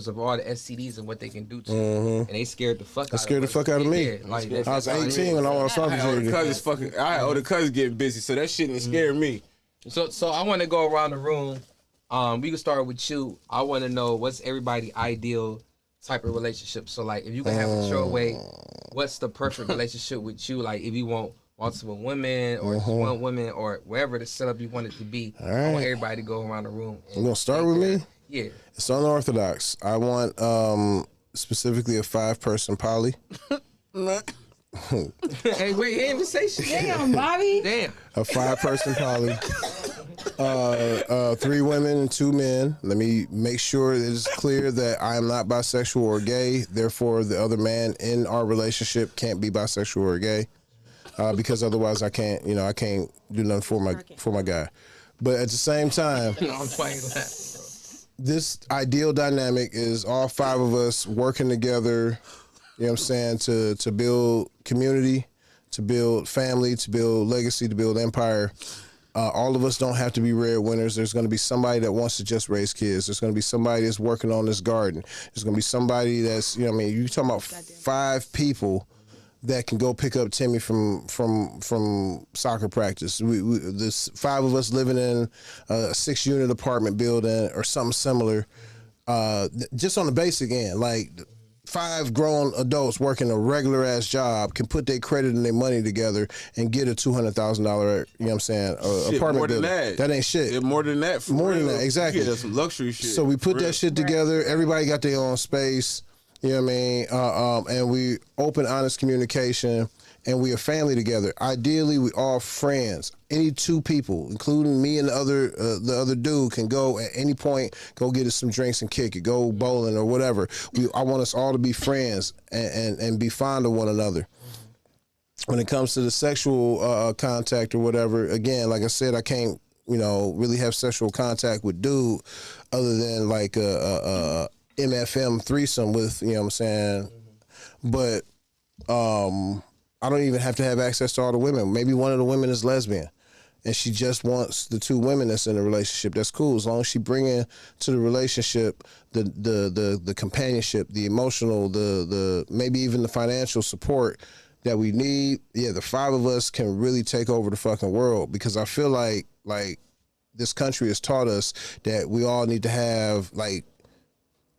of all the STDs and what they can do to you, and they scared the fuck out of scared the us. fuck out of me. Yeah, like, that's I was how it 18 is. when I was I had older talking to cousins fucking. I had older cousins getting busy, so that shit didn't scare me. So I want to go around the room. We can start with you. I want to know what's everybody ideal type of relationship. So like, if you can have it your way, what's the perfect relationship with you? Like, if you want multiple women or just one woman or wherever the setup you want it to be, I want right. everybody to go around the room. You gonna start with me? Yeah. It's unorthodox. I want specifically a 5-person poly. Hey, wait, he ain't even say shit. Damn, Bobby. Damn. A 5-person poly. 3 women and 2 men. Let me make sure that it's clear that I am not bisexual or gay. Therefore, the other man in our relationship can't be bisexual or gay. because otherwise I can't do nothing for my guy. But at the same time, No, I'm playing that. this ideal dynamic is all 5 of us working together, you know what I'm saying, to build community, to build family, to build legacy, to build empire. All of us don't have to be breadwinners. There's going to be somebody that wants to just raise kids. There's going to be somebody that's working on this garden. There's going to be somebody that's, you know what I mean, you're talking about 5 people that can go pick up Timmy from soccer practice. There's 5 of us living in a 6-unit apartment building or something similar. Just on the basic end, like 5 grown adults working a regular ass job can put their credit and their money together and get a $200,000, you know what I'm saying, apartment more than building. That ain't shit. Yeah, more than that. More than that, exactly. Yeah, that's some luxury shit. So we put that shit together. Everybody got their own space. You know what I mean? And we open, honest communication, and we are family together. Ideally, we all friends. Any 2 people, including me and the other dude, can go at any point, go get us some drinks and kick it, go bowling or whatever. I want us all to be friends and be fond of one another. When it comes to the sexual contact or whatever, again, like I said, I can't, really have sexual contact with dude other than like a MFM threesome with, you know what I'm saying? But I don't even have to have access to all the women. Maybe one of the women is lesbian and she just wants the 2 women that's in the relationship. That's cool. As long as she bring in to the relationship the companionship, the emotional, the maybe even the financial support that we need. Yeah, the 5 of us can really take over the fucking world, because I feel like this country has taught us that we all need to have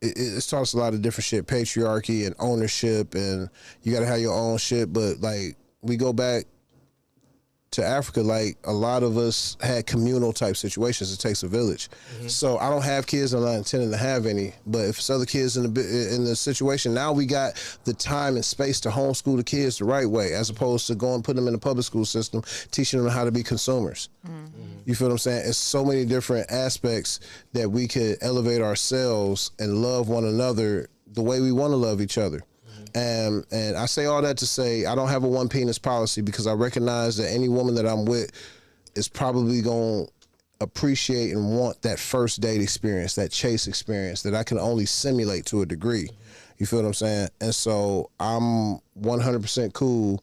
it's taught us a lot of different shit, patriarchy and ownership, and you got to have your own shit. But like, we go back to Africa, like a lot of us had communal type situations. It takes a village. Mm-hmm. So I don't have kids. I'm not intending to have any. But if it's other kids in the situation, now we got the time and space to homeschool the kids the right way, as opposed to going putting them in the public school system, teaching them how to be consumers. Mm-hmm. You feel what I'm saying? It's so many different aspects that we could elevate ourselves and love one another the way we want to love each other. And I say all that to say I don't have a 1 penis policy, because I recognize that any woman that I'm with is probably going to appreciate and want that first date experience, that chase experience that I can only simulate to a degree. You feel what I'm saying? And so I'm 100% cool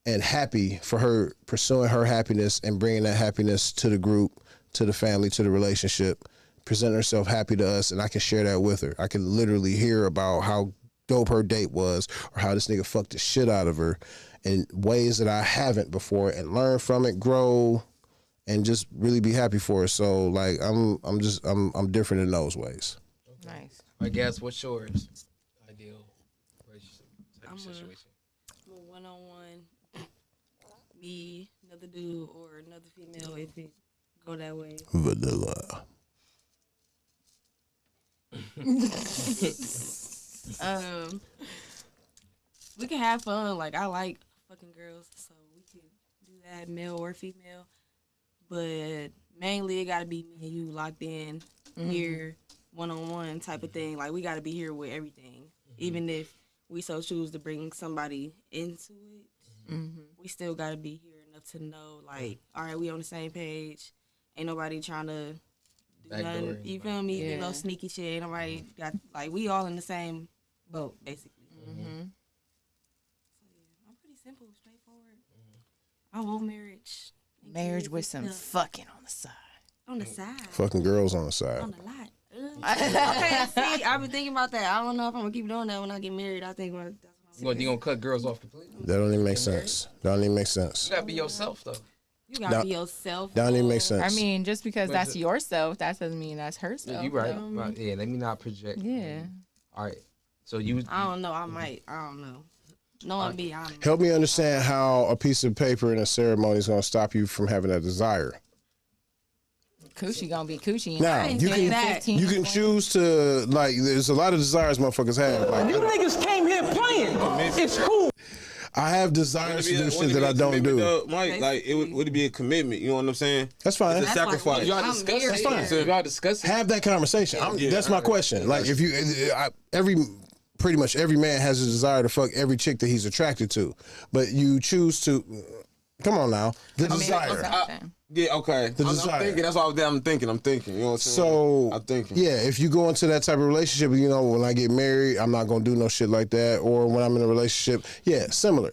and happy for her pursuing her happiness and bringing that happiness to the group, to the family, to the relationship, presenting herself happy to us, and I can share that with her. I can literally hear about how dope her date was, or how this nigga fucked the shit out of her in ways that I haven't before, and learn from it, grow, and just really be happy for her. So like I'm different in those ways. Nice. I guess what's yours? Ideal relationship type of situation. I'm a one-on-one, me, another dude, or another female, if it go that way. Vanilla. We can have fun. Like, I like fucking girls, so we can do that, male or female. But mainly, it gotta be me and you locked in here, one-on-one type of thing. Like, we gotta be here with everything, even if we so choose to bring somebody into it. We still gotta be here enough to know, like, all right, we on the same page. Ain't nobody trying to do nothing. You feel me? Yeah. No sneaky shit. Ain't nobody got, like, we all in the same boat, basically. So yeah, I'm pretty simple, straightforward. I want marriage. Marriage with some fucking on the side. On the side. Fucking girls on the side. On the lot. Okay, see, I've been thinking about that. I don't know if I'm gonna keep doing that when I get married. I think that's what I'm You gonna cut girls off completely? That don't even make sense. Don't even make sense. You gotta be yourself though. You gotta be yourself. That don't even make sense. I mean, just because that's yourself, that doesn't mean that's herself. You right. Right. Yeah, let me not project. Yeah. All right. So you. I don't know. I might. I don't know. Knowing me, I'm. Help me understand how a piece of paper in a ceremony is going to stop you from having a desire. Coochie gonna be coochie. Now, you can choose to, like, there's a lot of desires motherfuckers have. Like, You niggas came here playing. It's cool. I have desires to do shit that I don't do. Mike, like, would it be a commitment? You know what I'm saying? That's fine. It's a sacrifice. Y'all discuss it. That's fine. So y'all discuss it. Have that conversation. That's my question. Like, if you, every pretty much every man has a desire to fuck every chick that he's attracted to, but you choose to. Come on now, the desire. Yeah, okay. I'm thinking. That's why I'm thinking. You know what I'm saying? So I'm thinking. Yeah, if you go into that type of relationship, you know, when I get married, I'm not gonna do no shit like that. Or when I'm in a relationship, yeah, similar.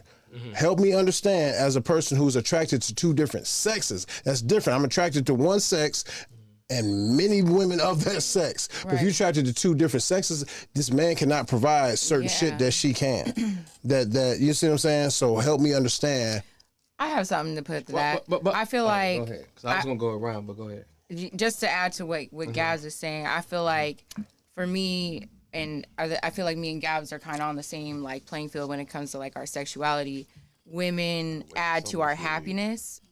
Help me understand as a person who's attracted to two different sexes. That's different. I'm attracted to one sex and many women of that sex. But if you're attracted to two different sexes, this man cannot provide certain shit that she can. that you see what I'm saying? So help me understand. I have something to put to that. But I feel like go ahead, because I was gonna go around, but go ahead. Just to add to what Gabs is saying, I feel like for me, and I feel like me and Gabs are kind of on the same like playing field when it comes to like our sexuality. Women add to our happiness,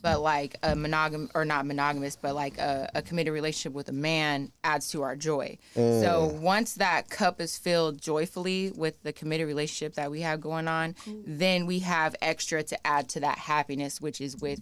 but like a not monogamous, but like a committed relationship with a man adds to our joy. So once that cup is filled joyfully with the committed relationship that we have going on, then we have extra to add to that happiness, which is with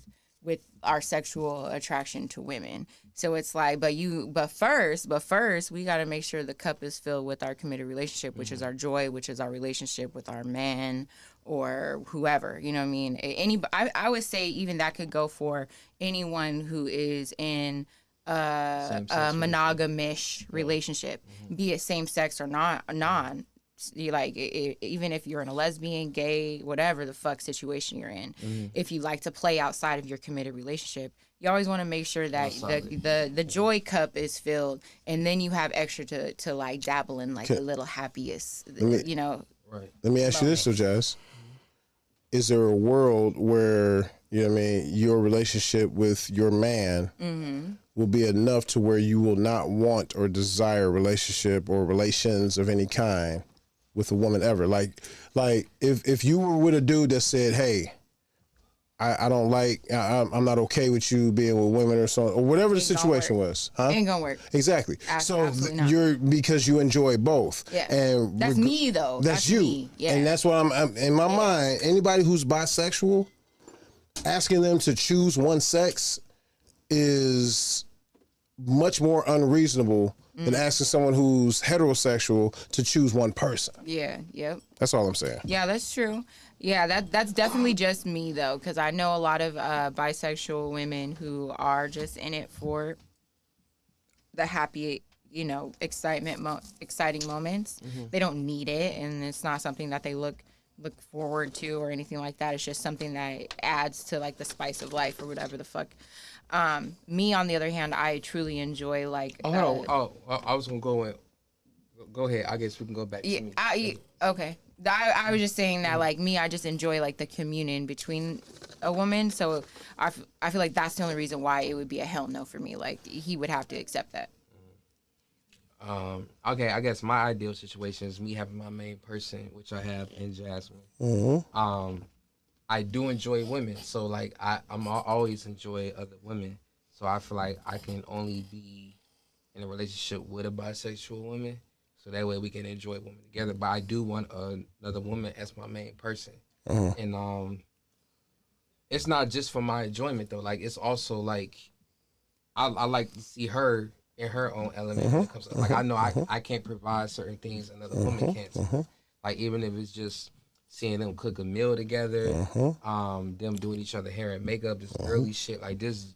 our sexual attraction to women. So it's like, but first we got to make sure the cup is filled with our committed relationship, which is our joy, which is our relationship with our man or whoever, you know what I mean? I would say even that could go for anyone who is in a monogamish relationship, be it same sex or not, non. Like even if you're in a lesbian, gay, whatever the fuck situation you're in, if you like to play outside of your committed relationship, you always want to make sure that the joy cup is filled, and then you have extra to like dabble in like a little happiest, you know. Right. Let me ask you this, though, Jazz. Is there a world where, you know what I mean, your relationship with your man will be enough to where you will not want or desire a relationship or relations of any kind with a woman ever? Like if you were with a dude that said, hey, I don't like, I'm not okay with you being with women or something, or whatever the situation was. Huh? Ain't gonna work. Exactly. Absolutely not. You're, because you enjoy both. Yeah. And that's me though. That's you. Me. Yeah. And that's what I'm in my mind, anybody who's bisexual, asking them to choose one sex is much more unreasonable than asking someone who's heterosexual to choose one person. Yeah, yep. That's all I'm saying. Yeah, that's true. Yeah, that's definitely just me though, because I know a lot of bisexual women who are just in it for the happy, you know, exciting moments. They don't need it, and it's not something that they look forward to or anything like that. It's just something that adds to like the spice of life or whatever the fuck. Me, on the other hand, I truly enjoy like. I was gonna go in. Go ahead. I guess we can go back to me. Okay. I was just saying that like me, I just enjoy like the communion between a woman. So I feel like that's the only reason why it would be a hell no for me. Like he would have to accept that. Okay, I guess my ideal situation is me having my main person, which I have in Jasmine. I do enjoy women, so like I'm always enjoy other women. So I feel like I can only be in a relationship with a bisexual woman, so that way we can enjoy women together. But I do want another woman as my main person, and it's not just for my enjoyment though. Like it's also like I like to see her in her own element when it comes to, like I know I can't provide certain things another woman can't. Like even if it's just seeing them cook a meal together, them doing each other hair and makeup, this girly shit, like this,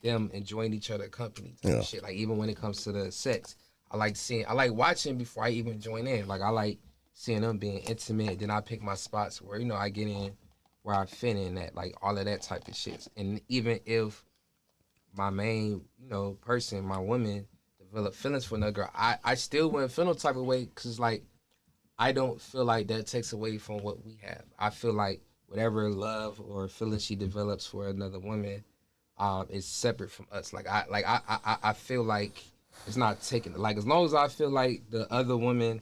them enjoying each other company type shit. Like even when it comes to the sex, I like watching before I even join in. Like I like seeing them being intimate. Then I pick my spots where, you know, I get in where I fit in at, like all of that type of shit. And even if my main, you know, person, my woman, develop feelings for another girl, I still wouldn't feel no type of way, because like I don't feel like that takes away from what we have. I feel like whatever love or feeling she develops for another woman is separate from us. Like I feel like it's not taken. Like as long as I feel like the other woman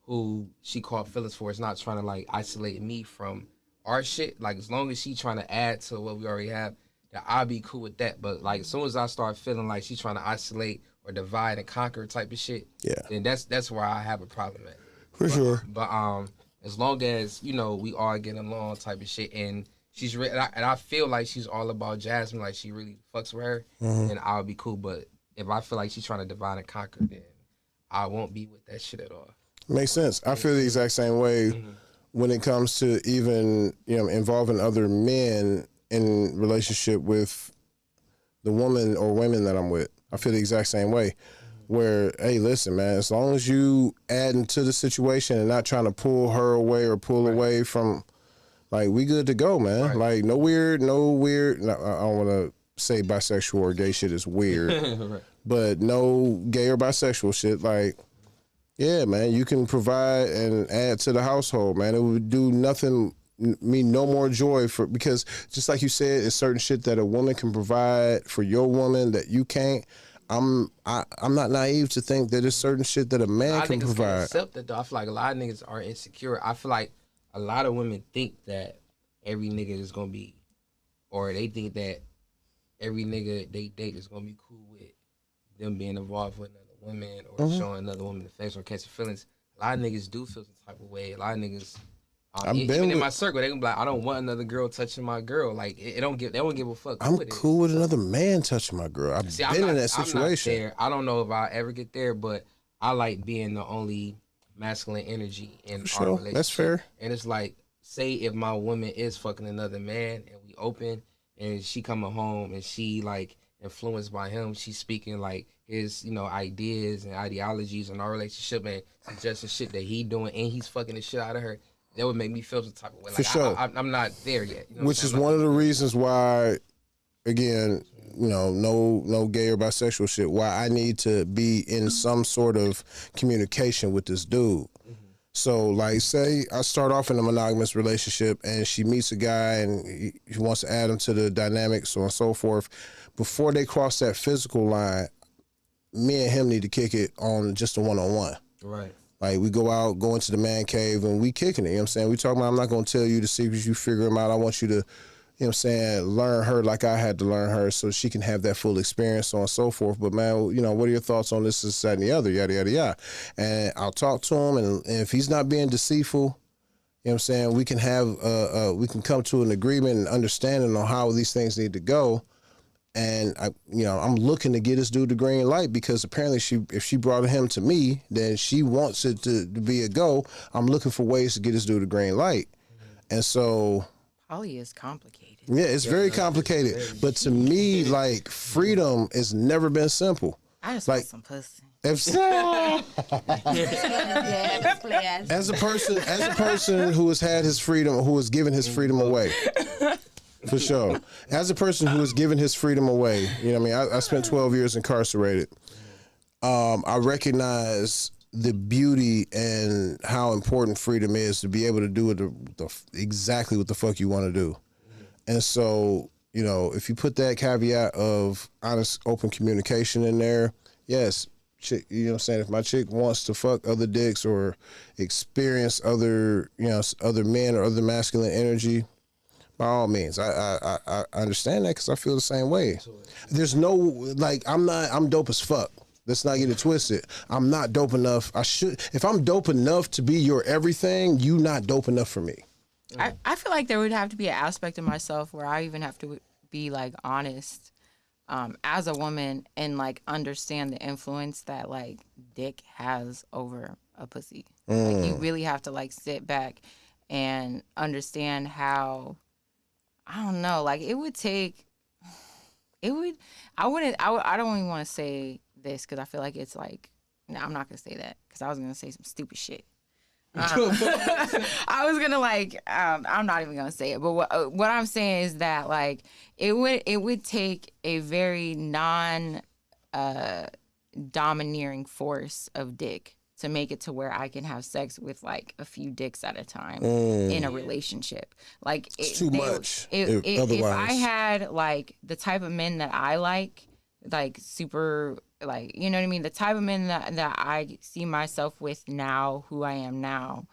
who she caught feelings for is not trying to like isolate me from our shit. Like as long as she trying to add to what we already have, that I'll be cool with that. But like as soon as I start feeling like she's trying to isolate or divide and conquer type of shit, then that's where I have a problem at. For sure. But as long as, you know, we are getting along type of shit, and she's and I feel like she's all about Jasmine, like she really fucks with her, then I'll be cool. But if I feel like she's trying to divide and conquer, then I won't be with that shit at all. Makes sense. I feel the exact same way when it comes to even involving other men in relationship with the woman or women that I'm with. I feel the exact same way. Where, hey, listen, man, as long as you add into the situation and not trying to pull her away or pull away from, like, we good to go, man. Right. Like, no weird. No, I don't want to say bisexual or gay shit is weird, right. But no gay or bisexual shit. Like, yeah, man, you can provide and add to the household, man. It would do nothing, mean no more joy because just like you said, it's certain shit that a woman can provide for your woman that you can't. I'm not naive to think that there's certain shit that a man can provide. Can accept that, though. I feel like a lot of niggas are insecure. I feel like a lot of women think that every nigga is gonna be, or they think that every nigga they date is gonna be cool with them being involved with another woman or showing another woman affection or catching feelings. A lot of niggas do feel some type of way. A lot of niggas. Even in my circle, they gonna be like, I don't want another girl touching my girl. Like, they don't give a fuck. I'm cool with another man touching my girl. I've been in that situation. I'm not there. I don't know if I'll ever get there, but I like being the only masculine energy in our relationship. That's fair. And it's like, say if my woman is fucking another man and we open and she coming home and she like influenced by him, she's speaking like his, ideas and ideologies in our relationship and suggesting shit that he doing and he's fucking the shit out of her. That would make me feel some type of way. Like, for sure. I'm not there yet. Which is one of the reasons why, again, no gay or bisexual shit, why I need to be in some sort of communication with this dude. So, like, say I start off in a monogamous relationship and she meets a guy and he wants to add him to the dynamic, so on and so forth. Before they cross that physical line, me and him need to kick it on just a one-on-one. Right. Like, we go out, go into the man cave, and we kicking it, you know what I'm saying? We talking about, I'm not going to tell you the secrets, you figure them out. I want you to, learn her like I had to learn her so she can have that full experience, so on and so forth. But, man, what are your thoughts on this, that, and the other, yada, yada, yada. And I'll talk to him, and if he's not being deceitful, you know what I'm saying, we can have, we can come to an agreement and understanding on how these things need to go. And I'm looking to get this dude the green light because apparently if she brought him to me, then she wants it to be a go. I'm looking for ways to get this dude the green light. And so poly is complicated. Yeah, it's very complicated. But to me, like, freedom has never been simple. I just want some pussy. As a person who has had his freedom, who has given his freedom away. For sure. As a person who has given his freedom away, I spent 12 years incarcerated. I recognize the beauty and how important freedom is to be able to do exactly what the fuck you want to do. And so, if you put that caveat of honest, open communication in there, yes, chick, if my chick wants to fuck other dicks or experience other men or other masculine energy, by all means, I understand that because I feel the same way. There's no, I'm dope as fuck. Let's not get it twisted. I'm not dope enough. If I'm dope enough to be your everything, you not dope enough for me. I feel like there would have to be an aspect of myself where I even have to be like honest as a woman and like understand the influence that like dick has over a pussy. Like you really have to like sit back and understand how, I don't know, like I don't even want to say this because I feel like it's like, no, I'm not going to say that because I was going to say some stupid shit. I was going to I'm not even going to say it. But what I'm saying is that like, it would take a very domineering force of dick to make it to where I can have sex with like a few dicks at a time in a relationship. Like it's too much. If I had like the type of men that I like super, like, you know what I mean? The type of men that I see myself with now, who I am now,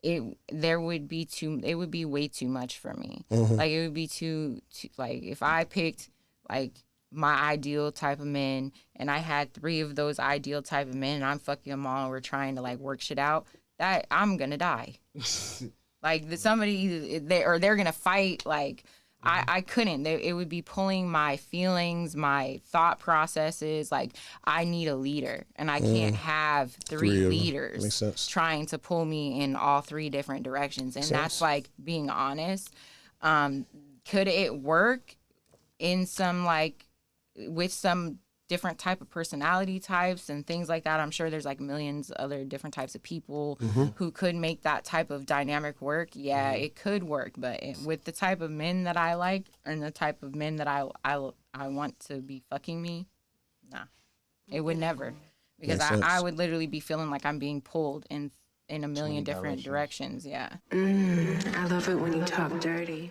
it would be way too much for me. Like it would be too like if I picked like my ideal type of men and I had 3 of those ideal type of men and I'm fucking them all and we're trying to like work shit out, that I'm gonna die. Like they're gonna fight. Like I couldn't. It would be pulling my feelings, my thought processes. Like, I need a leader, and I can't have three leaders Makes sense. trying to pull me in all three different directions. And that's like being honest. Could it work in some like with some different type of personality types and things like that? I'm sure there's like millions other different types of people who could make that type of dynamic work. Yeah, it could work, but with the type of men that I like and the type of men that I want to be fucking me, nah, it would never, because I would literally be feeling like I'm being pulled in a million different directions. Yeah. I love it when you talk dirty.